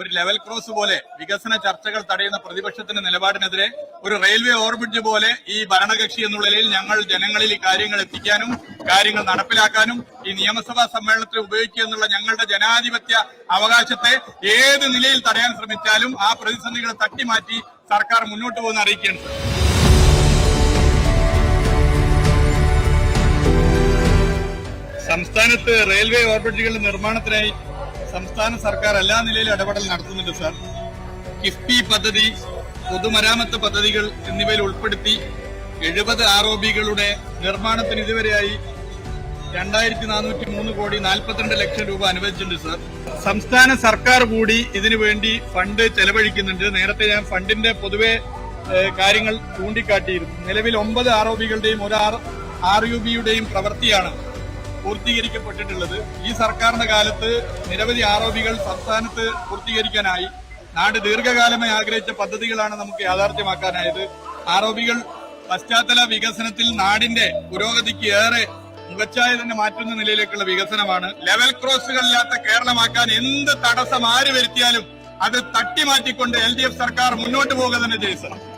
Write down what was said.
ഒരു level cross പോലെ വികസന ചർച്ചകൾ തടയുന്ന പ്രതിപക്ഷത്തിന്റെ നിലപാടിനെതിരെ ഒരു റെയിൽവേ ഓവർബ്രിഡ്ജ് പോലെ ഈ ഭരണകക്ഷി എന്നുള്ള നിലയിൽ ഞങ്ങൾ ജനങ്ങളിൽ ഈ കാര്യങ്ങൾ എത്തിക്കാനും കാര്യങ്ങൾ നടപ്പിലാക്കാനും ഈ നിയമസഭാ സമ്മേളനത്തിൽ ഉപയോഗിക്കുക എന്നുള്ള ഞങ്ങളുടെ ജനാധിപത്യ അവകാശത്തെ ഏത് നിലയിൽ തടയാൻ ശ്രമിച്ചാലും ആ പ്രതിസന്ധികളെ തട്ടിമാറ്റി സർക്കാർ മുന്നോട്ട് പോകുന്ന അറിയിക്കുകയാണ്. സംസ്ഥാനത്ത് റെയിൽവേ ഓവർബ്രിഡ്ജുകളുടെ നിർമ്മാണത്തിനായി സംസ്ഥാന സർക്കാർ എല്ലാ നിലയിലും ഇടപെടൽ നടത്തുന്നുണ്ട് സാർ. കിഫ്ബി പദ്ധതി, പൊതുമരാമത്ത് പദ്ധതികൾ എന്നിവയിൽ ഉൾപ്പെടുത്തി 70 ROBകളുടെ നിർമ്മാണത്തിന് ഇതുവരെയായി 2403 കോടി 42 ലക്ഷം രൂപ അനുവദിച്ചിട്ടുണ്ട് സാർ. സംസ്ഥാന സർക്കാർ കൂടി ഇതിനു വേണ്ടി ഫണ്ട് ചെലവഴിക്കുന്നുണ്ട്. നേരത്തെ ഞാൻ ഫണ്ടിന്റെ പൊതുവെ കാര്യങ്ങൾ ചൂണ്ടിക്കാട്ടിയിരുന്നു. നിലവിൽ 9 ROBകളുടെയും 1 RUBയുടെയും പ്രവൃത്തിയാണ് പൂർത്തീകരിക്കപ്പെട്ടിട്ടുള്ളത്. ഈ സർക്കാരിന്റെ കാലത്ത് നിരവധി ROBകൾ സംസ്ഥാനത്ത് പൂർത്തീകരിക്കാനായി. നാട് ദീർഘകാലമായി ആഗ്രഹിച്ച പദ്ധതികളാണ് നമുക്ക് യാഥാർത്ഥ്യമാക്കാനായത്. ROBകൾ പശ്ചാത്തല വികസനത്തിൽ നാടിന്റെ പുരോഗതിക്ക് ഏറെ മുഖച്ഛായ തന്നെ മാറ്റുന്ന നിലയിലേക്കുള്ള വികസനമാണ്. ലെവൽ ക്രോസുകളില്ലാത്ത കേരളമാക്കാൻ എന്ത് തടസ്സം ആര് വരുത്തിയാലും അത് തട്ടിമാറ്റിക്കൊണ്ട് LDF സർക്കാർ മുന്നോട്ട് പോകുക തന്നെ ചെയ്യും.